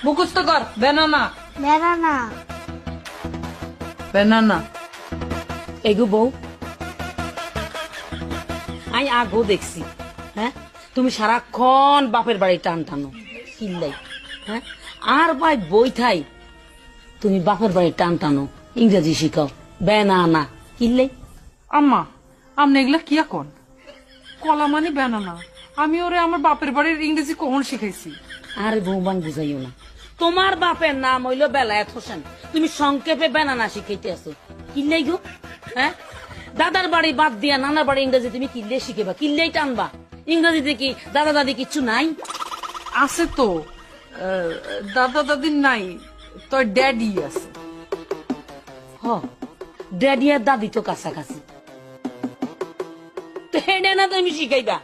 মুখস্থ কর banana বেড়ানা banana. এগো বউ, আমি আগো দেখছি, হ্যাঁ তুমি সারাক্ষণ বাপের বাড়ি টান টানো কিল্লাই, হ্যাঁ আর ভাই বই থাই তুমি বাপের বাড়ি টান টানো ইংরেজি শিখাও বেনানা কিল্লাই। আম্মা আপনি এগুলা কি এখন? কলা মানে ব্যানানা। আমি ওরে আমার বাপের বাড়ির ইংরেজি কখন শিখাইছি? আরে বৌবান বুঝাইও না, তোমার বাপের নাম হইল বেলায়েত হোসেন, তুমি সংক্ষেপে বেনানা শিখাইতে আছো কিল্লাই গো, হ্যাঁ দাদার বাড়ি বাদ দিয়া নানার বাড়ি ইংরেজি তুমি কিল্লে শিখেবা, কিল্লেই টানবা। ইংরেজিতে কি দাদা দাদি কিচ্ছু নাই? আছে তো, দাদা দাদির নাই, তোর ড্যাডি আছে। হ ড্যাডি আর দাদি তো কাছাকাছি, তো হেডে না তুমি শিখাইবা।